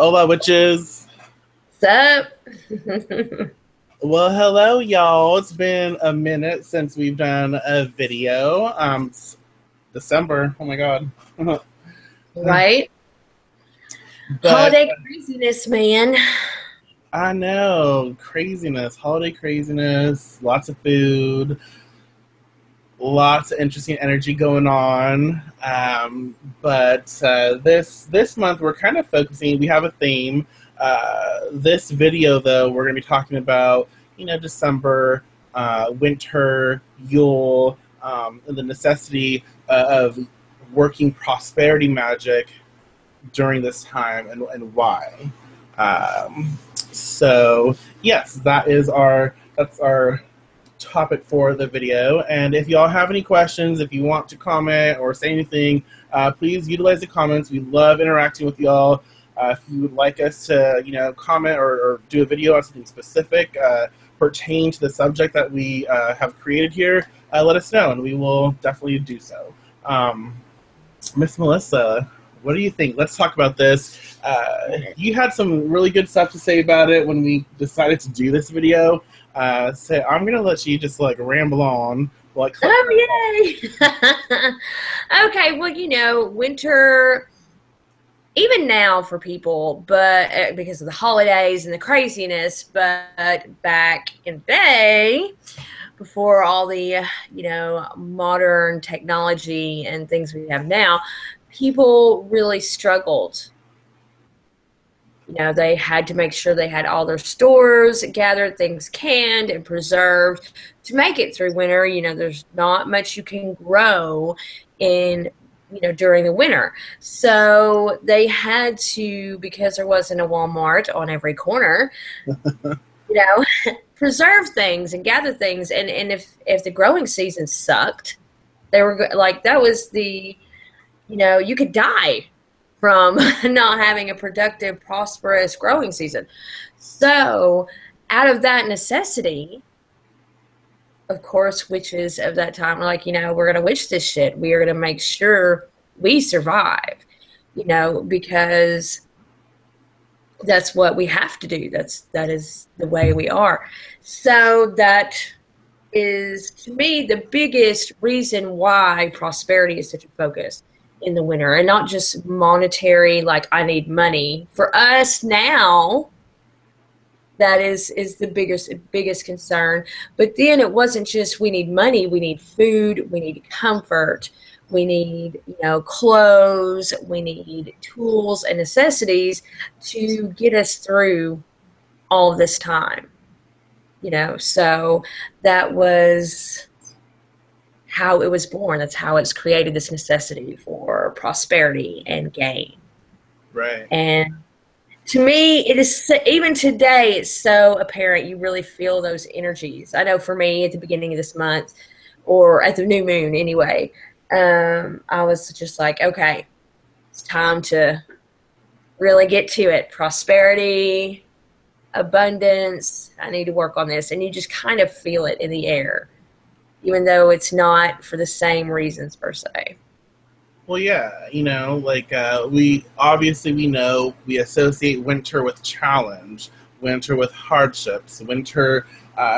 Hola, witches. What's up? Well, hello, y'all. It's been a minute since we've done a video. It's December. Oh my god. Right? But Holiday craziness, man. I know, craziness, holiday craziness, lots of food, lots of interesting energy going on. But this month we're kind of focusing. We have a theme. This video, though, we're going to be talking about December, winter, Yule, and the necessity of working prosperity magic during this time and why. So yes, that's our topic for the video. And if y'all have any questions, if you want to comment or say anything, please utilize the comments. We love interacting with y'all. If you would like us to, comment or do a video on something specific pertaining to the subject that we have created here, let us know, and we will definitely do so. Miss Melissa, what do you think? Let's talk about this. You had some really good stuff to say about it when we decided to do this video. So I'm going to let you just ramble on. Oh, yay! Okay, well, winter, even now for people, but because of the holidays and the craziness, but back in the day, before all the, modern technology and things we have now, people really struggled. They had to make sure they had all their stores gathered, things canned and preserved to make it through winter. There's not much you can grow in, during the winter. So they had to, because there wasn't a Walmart on every corner, preserve things and gather things. And if the growing season sucked, they were like, that was the, you could die from not having a productive, prosperous growing season. So out of that necessity, of course, witches of that time were like, we're going to witch this shit. We are going to make sure we survive, because that's what we have to do. That is the way we are. So that is, to me, the biggest reason why prosperity is such a focus in the winter, and not just monetary, like I need money. For us now, that is the biggest concern. But then it wasn't just we need money, we need food, we need comfort, we need, clothes, we need tools and necessities to get us through all of this time. So that was how it was born. That's how it's created, this necessity for prosperity and gain. Right. And to me, it is, even today, it's so apparent. You really feel those energies. I know for me, at the beginning of this month, or at the new moon anyway, I was just like, okay, it's time to really get to it. Prosperity, abundance, I need to work on this. And you just kind of feel it in the air, even though it's not for the same reasons per se. Well, yeah, we know we associate winter with challenge, winter with hardships, winter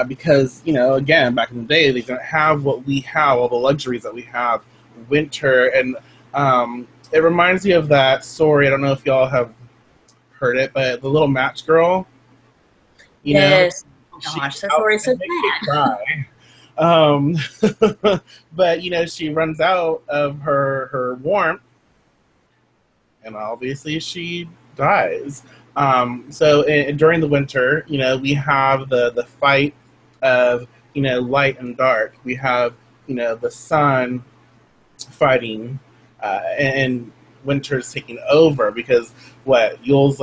because, again, back in the day, they didn't have what we have, all the luxuries that we have. Winter, and it reminds me of that story. I don't know if y'all have heard it, but the little match girl, yes. Oh gosh, that story is so bad. But she runs out of her warmth, and obviously she dies. During the winter, we have the fight of light and dark. We have the sun fighting, and winter's taking over, because Yule's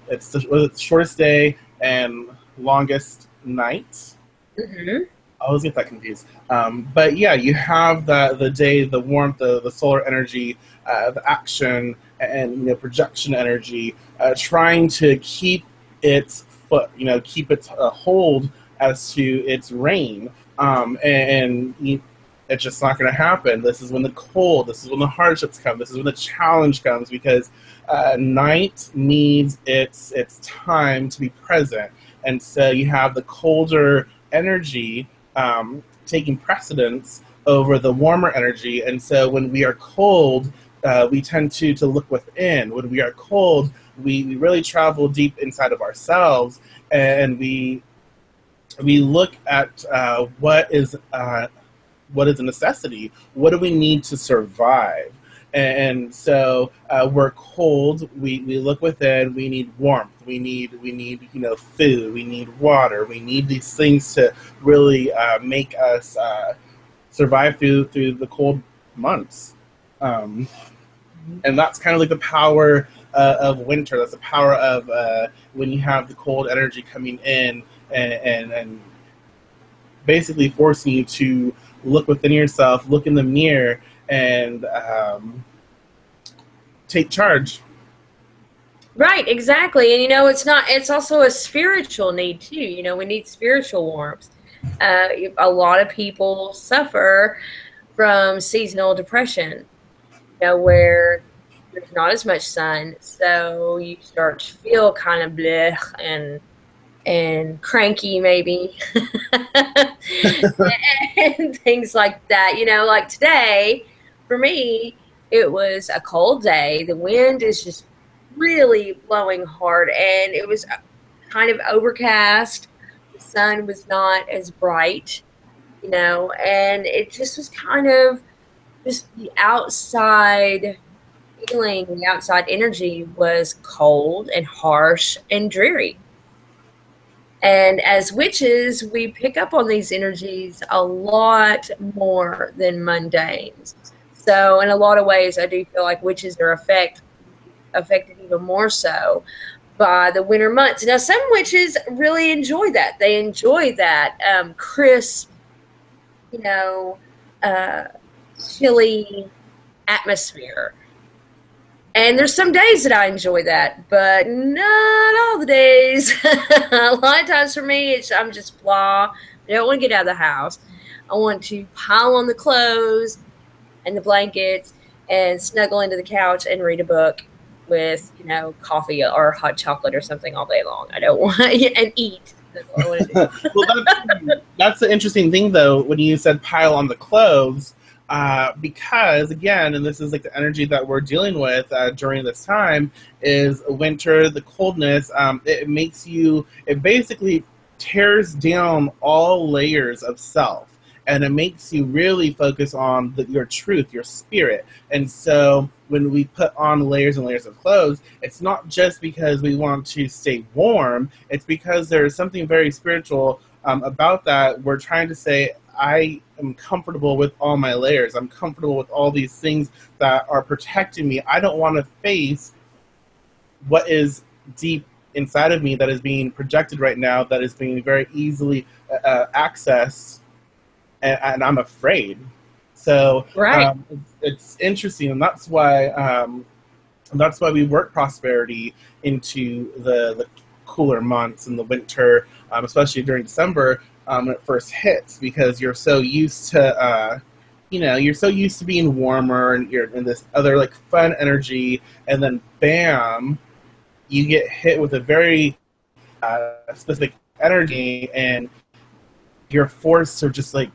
it's the shortest day and longest night. Mm-hmm. I always get that confused. But yeah, you have the day, the warmth, the solar energy, the action, and projection energy, trying to keep its foot, keep its hold as to its reign. It's just not going to happen. This is when the cold, this is when the hardships come, this is when the challenge comes, because night needs its time to be present. And so you have the colder energy taking precedence over the warmer energy. And so when we are cold, we tend to look within. When we are cold, we really travel deep inside of ourselves, and we look at what is a necessity. What do we need to survive? And so we're cold. We look within. We need warmth. We need food. We need water. We need these things to really make us survive through the cold months. And that's kind of like the power of winter. That's the power of when you have the cold energy coming in and basically forcing you to look within yourself, look in the mirror, and take charge. Right, exactly. And it's also a spiritual need too. We need spiritual warmth. A lot of people suffer from seasonal depression, where there's not as much sun, so you start to feel kind of bleh and cranky maybe and things like that. Like today for me, it was a cold day. The wind is just really blowing hard, and it was kind of overcast. The sun was not as bright, and it just was kind of just the outside feeling, the outside energy was cold and harsh and dreary. And as witches, we pick up on these energies a lot more than mundanes. So in a lot of ways, I do feel like witches are affected even more so by the winter months. Now, some witches really enjoy that. They enjoy that crisp, chilly atmosphere. And there's some days that I enjoy that, but not all the days. A lot of times for me, I'm just blah. I don't want to get out of the house. I want to pile on the clothes and the blankets and snuggle into the couch and read a book with, coffee or hot chocolate or something all day long. I don't want and eat. That's what I want to do. Well, that's the interesting thing, though, when you said pile on the clothes. Because, again, and this is like the energy that we're dealing with during this time, is winter, the coldness. It basically tears down all layers of self, and it makes you really focus on your truth, your spirit. And so when we put on layers and layers of clothes, it's not just because we want to stay warm, it's because there's something very spiritual about that. We're trying to say, I am comfortable with all my layers. I'm comfortable with all these things that are protecting me. I don't want to face what is deep inside of me that is being projected right now, that is being very easily accessed, and I'm afraid. So right. It's interesting, and that's why we work prosperity into the cooler months in the winter, especially during December. When it first hits, because you're so used to, being warmer, and you're in this other like fun energy, and then bam, you get hit with a very specific energy, and you're forced to just like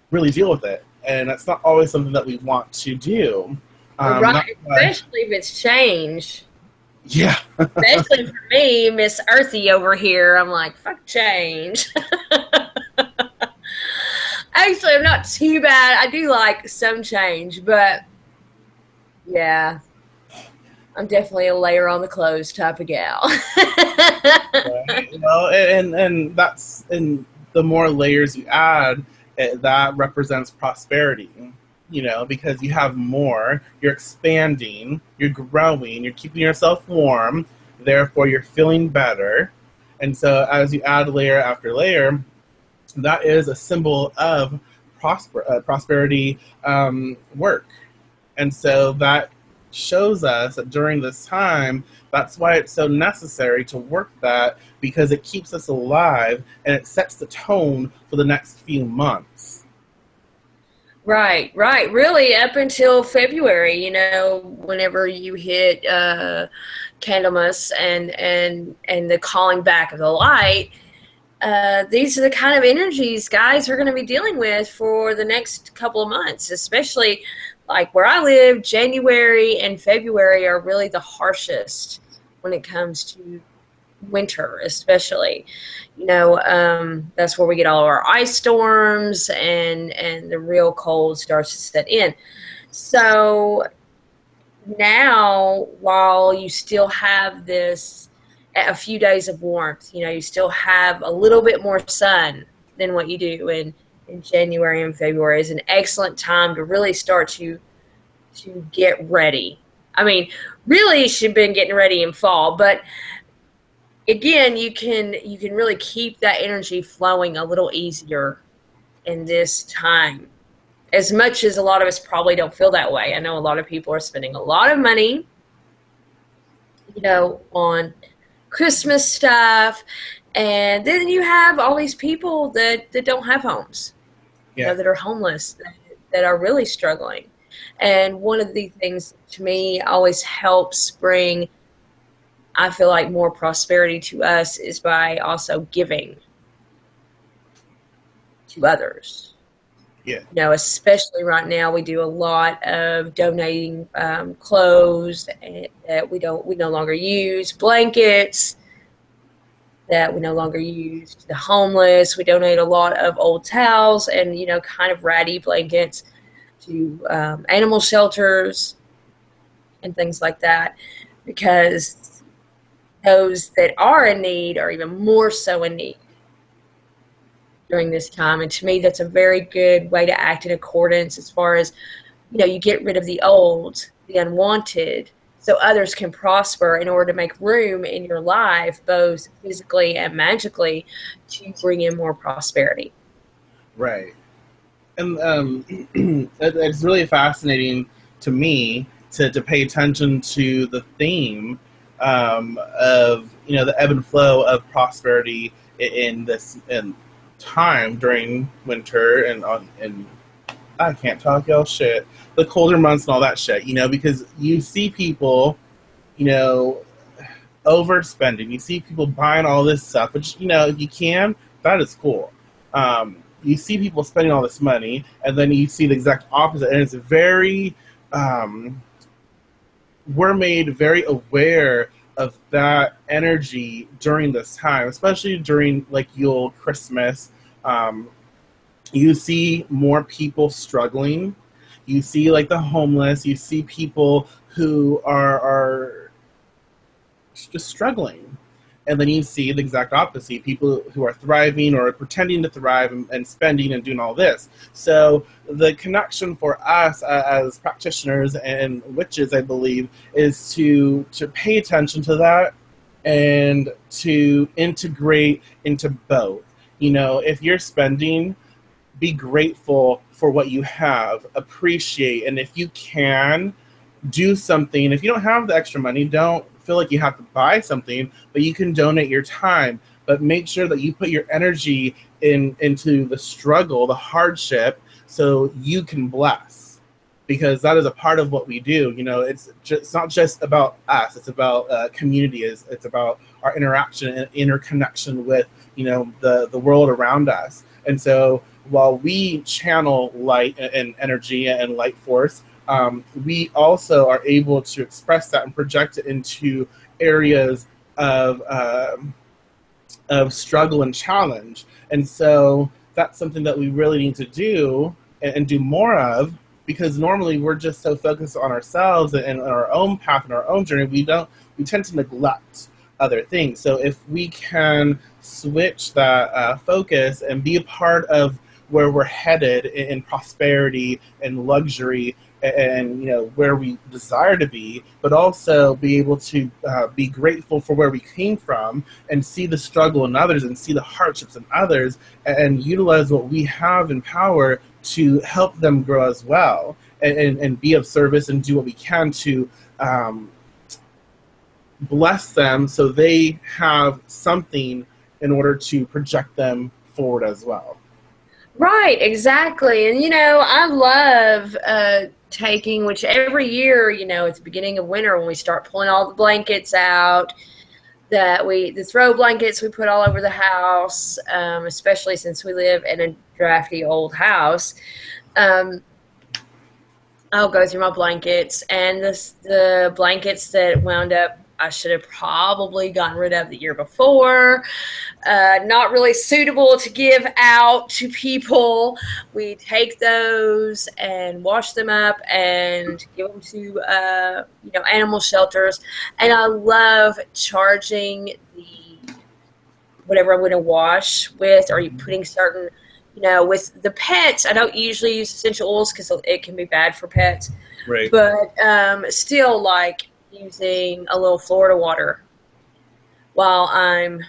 really deal with it, and that's not always something that we want to do. Right, especially if it's change. Yeah. Especially for me, Miss Earthy over here, I'm like, fuck change. Actually, I'm not too bad. I do like some change, but yeah, I'm definitely a layer on the clothes type of gal. Right. Well, and that's, and the more layers you add, that represents prosperity. Because you have more, you're expanding, you're growing, you're keeping yourself warm, therefore you're feeling better. And so as you add layer after layer, that is a symbol of prosperity work. And so that shows us that during this time, that's why it's so necessary to work that, because it keeps us alive and it sets the tone for the next few months. Right, right. Really, up until February, whenever you hit Candlemas and the calling back of the light, these are the kind of energies guys are going to be dealing with for the next couple of months, especially like where I live. January and February are really the harshest when it comes to winter, especially. That's where we get all of our ice storms, and the real cold starts to set in. So now, while you still have this a few days of warmth, you still have a little bit more sun than what you do in January and February, is an excellent time to really start to get ready. I mean, really you should have been getting ready in fall, but again, you can really keep that energy flowing a little easier in this time. As much as a lot of us probably don't feel that way. I know a lot of people are spending a lot of money, on Christmas stuff, and then you have all these people that don't have homes, Yeah. that are homeless, that are really struggling. And one of the things to me always helps bring, I feel like, more prosperity to us is by also giving to others. Yeah. Especially right now, we do a lot of donating clothes that we no longer use, blankets that we no longer use to the homeless. We donate a lot of old towels and kind of ratty blankets to animal shelters and things like that, because those that are in need are even more so in need during this time. And to me, that's a very good way to act in accordance, as far as, you get rid of the old, the unwanted, so others can prosper, in order to make room in your life, both physically and magically, to bring in more prosperity. Right. And it's really fascinating to me to pay attention to the theme of the ebb and flow of prosperity in this time during winter and I can't talk y'all shit, the colder months and all that shit, because you see people overspending, you see people buying all this stuff, which if you can, that is cool. You see people spending all this money, and then you see the exact opposite, and it's very we're made very aware of that energy during this time, especially during like Yule, Christmas. You see more people struggling. You see like the homeless. You see people who are just struggling. And then you see the exact opposite, people who are thriving or pretending to thrive and spending and doing all this. So the connection for us as practitioners and witches, I believe, is to pay attention to that and to integrate into both. If you're spending, be grateful for what you have, appreciate, and if you can, do something. If you don't have the extra money, don't feel like you have to buy something, but you can donate your time. But make sure that you put your energy into the struggle, the hardship, so you can bless, because that is a part of what we do. It's not just about us. It's about community. It's about our interaction and interconnection with the world around us. And so while we channel light and energy and light force, we also are able to express that and project it into areas of struggle and challenge. And so that's something that we really need to do and do more of, because normally we're just so focused on ourselves and our own path and our own journey, we tend to neglect other things. So if we can switch that focus and be a part of where we're headed in prosperity and luxury and where we desire to be, but also be able to be grateful for where we came from and see the struggle in others and see the hardships in others and utilize what we have in power to help them grow as well, and be of service and do what we can to bless them so they have something in order to project them forward as well. Right, exactly. And I love taking, which every year, at the beginning of winter when we start pulling all the blankets out, the throw blankets we put all over the house, especially since we live in a drafty old house. Um, I'll go through my blankets, and the blankets that wound up I should have probably gotten rid of the year before, not really suitable to give out to people. We take those and wash them up and give them to animal shelters. And I love charging the whatever I'm going to wash with, or you putting certain, with the pets. I don't usually use essential oils because it can be bad for pets. Right. But still, like using a little Florida water while I'm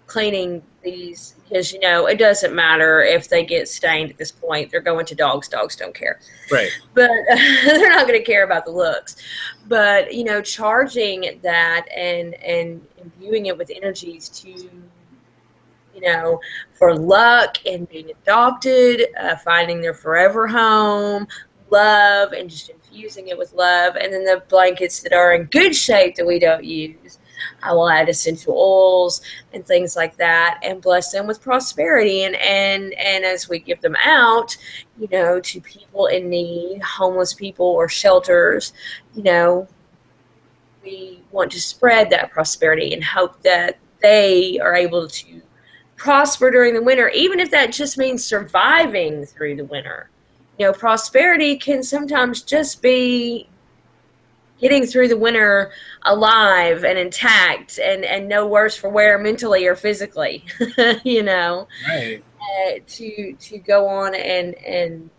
cleaning these, because it doesn't matter if they get stained at this point. They're going to dogs. Dogs don't care. Right. But they're not going to care about the looks. But charging that and imbuing it with energies to for luck and being adopted, finding their forever home, love, and just infusing it with love. And then the blankets that are in good shape that we don't use, I will add essential oils and things like that, and bless them with prosperity. And as we give them out, to people in need, homeless people or shelters, we want to spread that prosperity and hope that they are able to prosper during the winter, even if that just means surviving through the winter. Prosperity can sometimes just be getting through the winter alive and intact and no worse for wear mentally or physically, Right. to go on and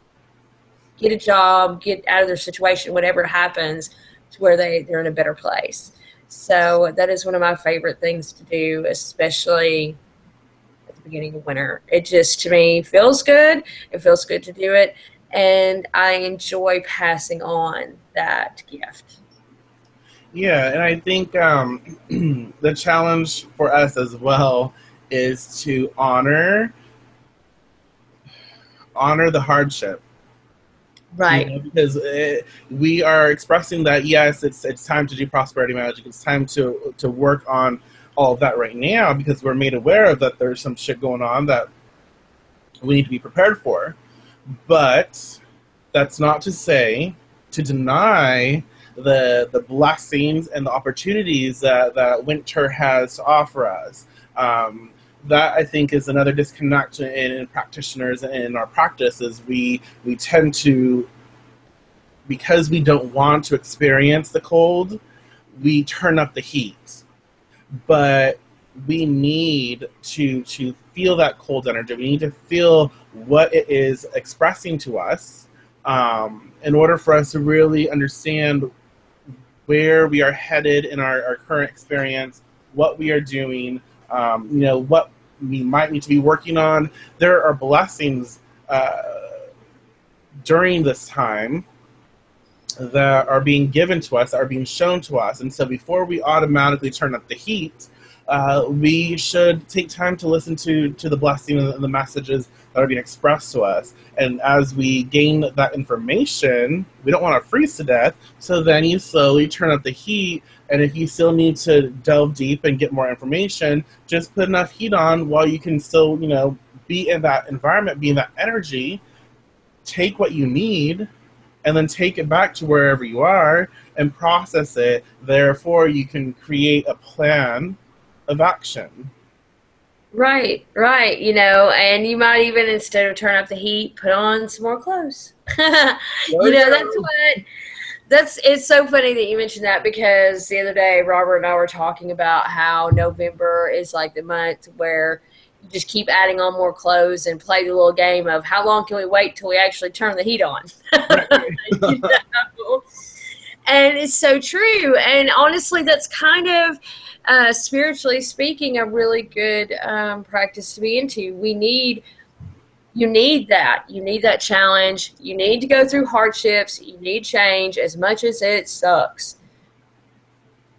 get a job, get out of their situation, whatever happens, to where they're in a better place. So that is one of my favorite things to do, especially beginning of winter. It just, to me, feels good. It feels good to do it, and I enjoy passing on that gift. Yeah, and I think the challenge for us as well is to honor the hardship. Right. Because we are expressing that, yes, it's time to do prosperity magic. It's time to work on all of that right now, because we're made aware of that there's some shit going on that we need to be prepared for. But that's not to say to deny the blessings and the opportunities that winter has to offer us. That, I think, is another disconnect in practitioners in our practice, is we tend to, because we don't want to experience the cold, we turn up the heat. But we need to feel that cold energy. We need to feel what it is expressing to us, in order for us to really understand where we are headed in our current experience, what we are doing, what we might need to be working on. There are blessings during this time that are being given to us, that are being shown to us. And so before we automatically turn up the heat, we should take time to listen to the blessing and the messages that are being expressed to us. And as we gain that information, we don't want to freeze to death, so then you slowly turn up the heat. And if you still need to delve deep and get more information, just put enough heat on while you can still, be in that environment, be in that energy, take what you need, and then take it back to wherever you are and process it. Therefore, you can create a plan of action. Right. And you might even, instead of turn up the heat, put on some more clothes. It's so funny that you mentioned that, because the other day Robert and I were talking about how November is like the month where you just keep adding on more clothes and play the little game of how long can we wait till we actually turn the heat on. And it's so true. And honestly, that's kind of, spiritually speaking, a really good practice to be into. You need that. You need that challenge. You need to go through hardships. You need change. As much as it sucks,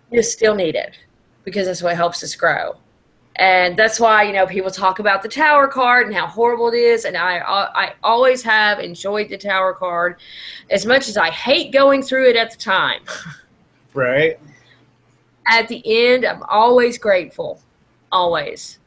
you still need it, because that's what helps us grow. And that's why, you know, people talk about the Tower card and how horrible it is. And I always have enjoyed the Tower card, as much as I hate going through it at the time. Right. At the end, I'm always grateful, always,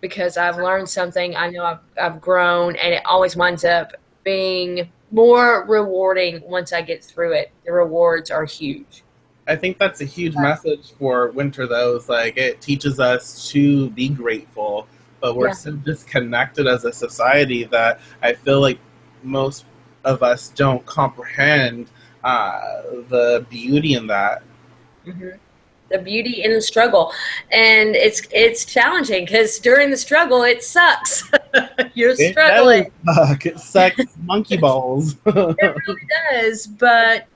because I've learned something. I know I've grown, and it always winds up being more rewarding once I get through it. The rewards are huge. I think that's a huge message for winter, though. Is like it teaches us to be grateful, but we're so disconnected as a society that I feel like most of us don't comprehend the beauty in that. Mm-hmm. The beauty in the struggle, and it's challenging because during the struggle it sucks. You're struggling. It does suck. It sucks monkey balls. It really does, but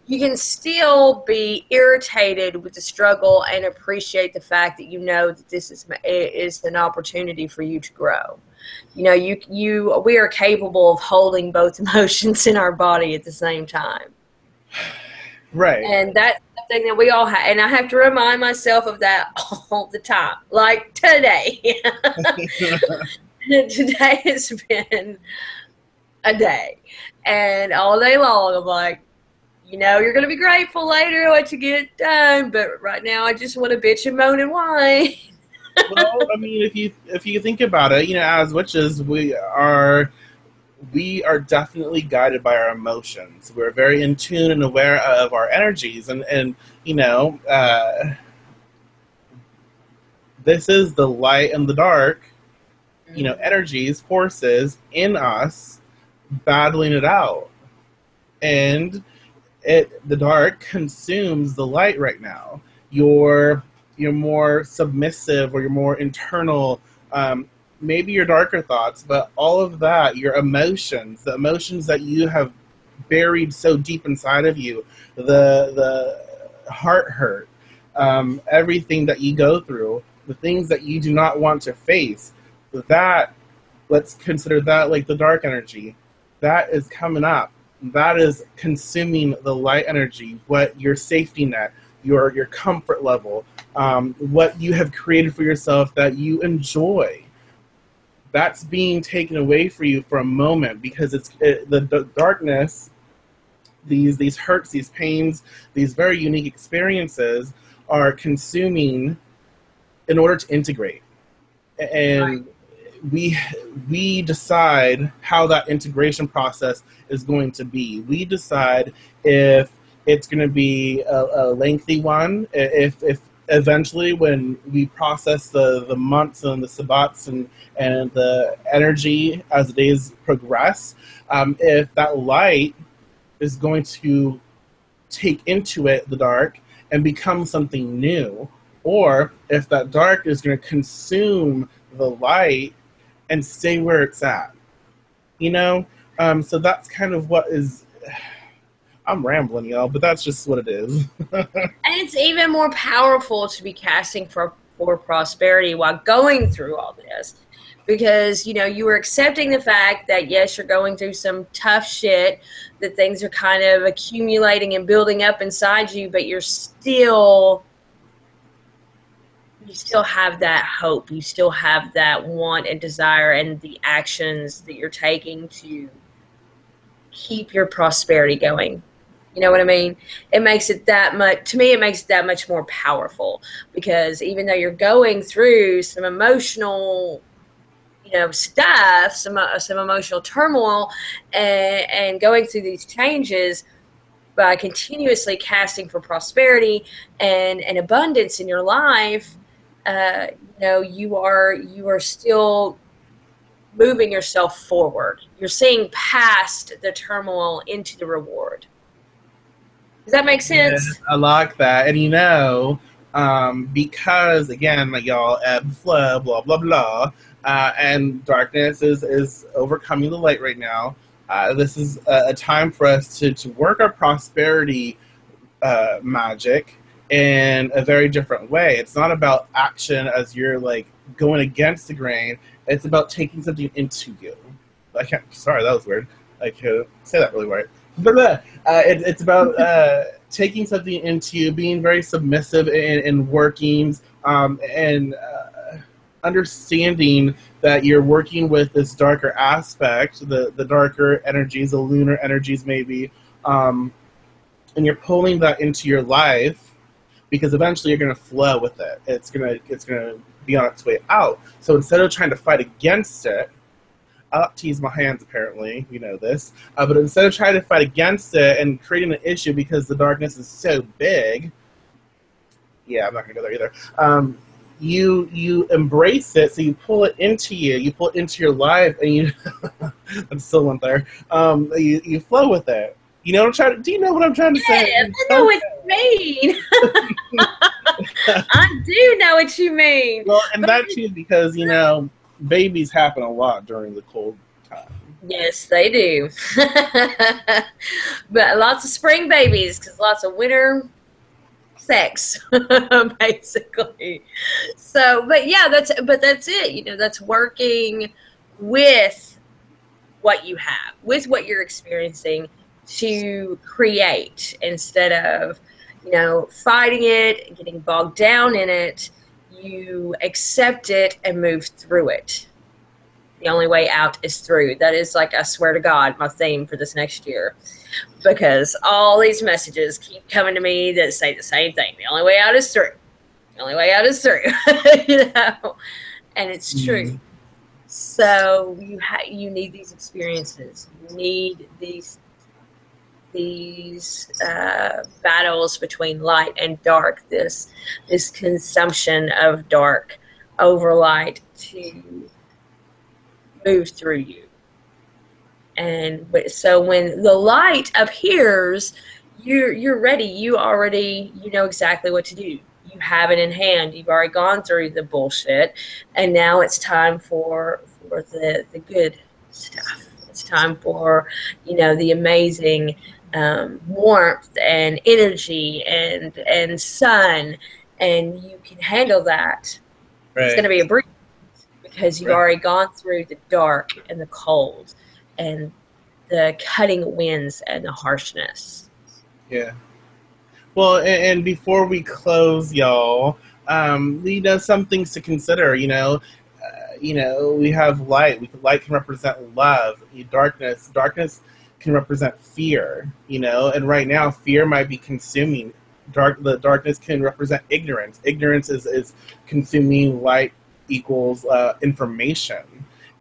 you can still be irritated with the struggle and appreciate the fact that you know that this is an opportunity for you to grow. You know, we are capable of holding both emotions in our body at the same time. Right. And that's something that we all have. And I have to remind myself of that all the time. Like today. Today has been a day. And all day long, I'm like, you know, you're going to be grateful later what you get done. But right now, I just want to bitch and moan and whine. Well, I mean, if you think about it, you know, as witches, we are definitely guided by our emotions. We're very in tune and aware of our energies, and you know, this is the light and the dark, you know, energies, forces in us battling it out, and the dark consumes the light right now. You're more submissive, or you're more internal. Maybe your darker thoughts, but all of that, your emotions, the emotions that you have buried so deep inside of you, the heart hurt, everything that you go through, the things that you do not want to face, that, let's consider that like the dark energy. That is coming up. That is consuming the light energy, what your safety net, your comfort level, what you have created for yourself that you enjoy. That's being taken away from you for a moment, because the darkness, these hurts, these pains, these very unique experiences are consuming in order to integrate. And we decide how that integration process is going to be. We decide if it's going to be a lengthy one, if eventually, when we process the months and the sabbats and the energy as the days progress, if that light is going to take into it the dark and become something new, or if that dark is going to consume the light and stay where it's at. You know? So that's kind of what is... I'm rambling, y'all, but that's just what it is. And it's even more powerful to be casting for prosperity while going through all this. Because, you know, you are accepting the fact that, yes, you're going through some tough shit, that things are kind of accumulating and building up inside you, but you still have that hope. You still have that want and desire and the actions that you're taking to keep your prosperity going. You know what I mean? It makes it that much, to me, it makes it that much more powerful, because even though you're going through some emotional, you know, stuff, some emotional turmoil and going through these changes, by continuously casting for prosperity and abundance in your life, you know, you are still moving yourself forward. You're seeing past the turmoil into the reward. Does that make sense? Yeah, I like that. And you know, because again, like y'all, ebb and flow, blah blah blah, and darkness is overcoming the light right now. This is a time for us to work our prosperity magic in a very different way. It's not about action as you're like going against the grain. It's about taking something into you. Sorry, that was weird. I can't say that really right. It's about taking something into you, being very submissive in workings, and understanding that you're working with this darker aspect, the darker energies, the lunar energies maybe, and you're pulling that into your life, because eventually you're going to flow with it. It's going to be on its way out. So instead of trying to fight against it, I like to use my hands, apparently, you know this. But instead of trying to fight against it and creating an issue because the darkness is so big, yeah, I'm not going to go there either. You embrace it, so you pull it into you pull it into your life, and you, I still went there, you flow with it. You know what I'm trying to, do you know what I'm trying to say? Yes, I know what you mean. I do know what you mean. Well, and that too, because, you know, babies happen a lot during the cold time. Yes, they do. But lots of spring babies, because lots of winter sex, basically. So, but yeah, that's it. You know, that's working with what you have, with what you're experiencing, to create, instead of, you know, fighting it, getting bogged down in it. You accept it and move through it. The only way out is through. That is, like, I swear to God, my theme for this next year, because all these messages keep coming to me that say the same thing. The only way out is through. The only way out is through. You know, and it's true. So you need these experiences. You need these battles between light and dark, this consumption of dark over light to move through you. And so when the light appears, you're ready. You know exactly what to do. You have it in hand. You've already gone through the bullshit, and now it's time for the good stuff. It's time for, you know, the amazing warmth and energy and sun, and you can handle that. Right. It's going to be a breeze, because you've already gone through the dark and the cold and the cutting winds and the harshness. Yeah. Well, and before we close, y'all, you know, some things to consider. You know, we have light. Light can represent love. Darkness can represent fear. You know, and right now, fear might be consuming. The darkness can represent ignorance. Ignorance is consuming. Light equals information.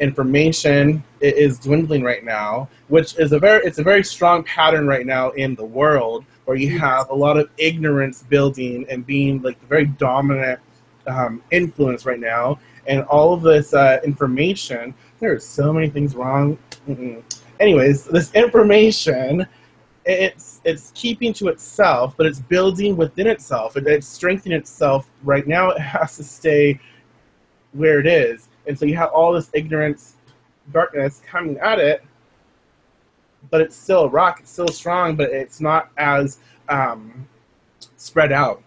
Information is dwindling right now, which is a very strong pattern right now in the world, where you have a lot of ignorance building and being like the very dominant influence right now. And all of this information, there are so many things wrong. Anyways, this information, it's keeping to itself, but it's building within itself. It's strengthening itself. Right now, it has to stay where it is. And so you have all this ignorance, darkness coming at it, but it's still a rock. It's still strong, but it's not as spread out.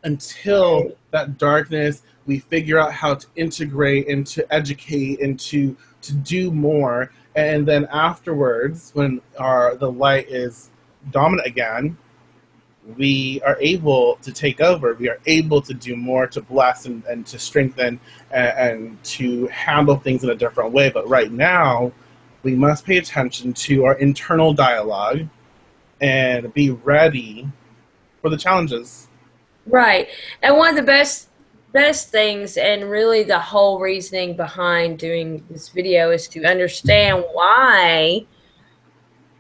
Until that darkness, we figure out how to integrate and to educate and to do more. And then afterwards, when the light is dominant again, we are able to take over. We are able to do more, to bless and to strengthen and to handle things in a different way. But right now, we must pay attention to our internal dialogue and be ready for the challenges. Right. And one of the best things, and really the whole reasoning behind doing this video, is to understand why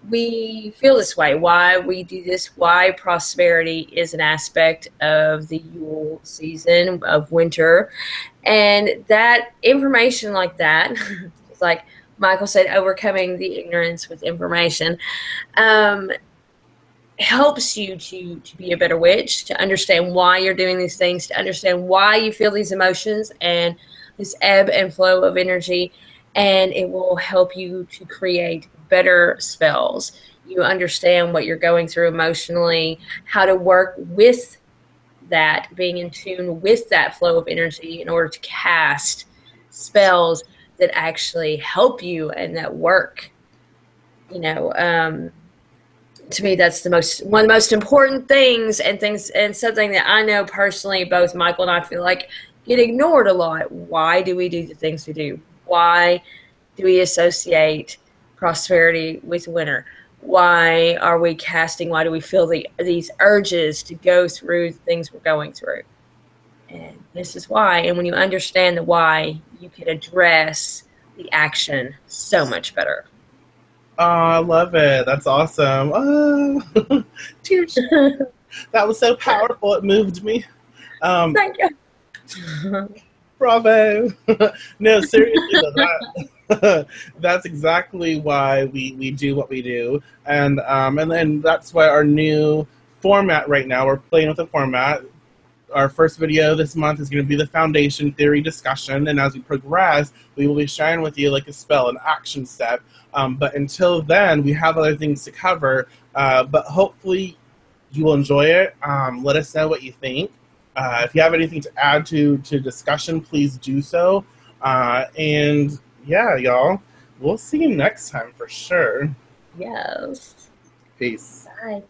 we feel this way, why we do this, why prosperity is an aspect of the Yule season of winter. And that information like that, it's like Michael said, overcoming the ignorance with information, helps you to be a better witch, to understand why you're doing these things, to understand why you feel these emotions and this ebb and flow of energy. And it will help you to create better spells. You understand what you're going through emotionally, how to work with that, being in tune with that flow of energy in order to cast spells that actually help you and that work. You know, to me, that's one of the most important things, and something that I know personally, both Michael and I feel like get ignored a lot. Why do we do the things we do? Why do we associate prosperity with winter? Why are we casting? Why do we feel these urges to go through things we're going through? And this is why. And when you understand the why, you can address the action so much better. Oh, I love it. That's awesome. Oh, tears. That was so powerful. It moved me. Thank you. Bravo. No, seriously, though, that's exactly why we do what we do. And then that's why our new format right now, we're playing with the format. Our first video this month is going to be the foundation theory discussion, and as we progress, we will be sharing with you like a spell, an action step. But until then, we have other things to cover. But hopefully, you will enjoy it. Let us know what you think. If you have anything to add to discussion, please do so. And yeah, y'all, we'll see you next time for sure. Yes. Peace. Bye.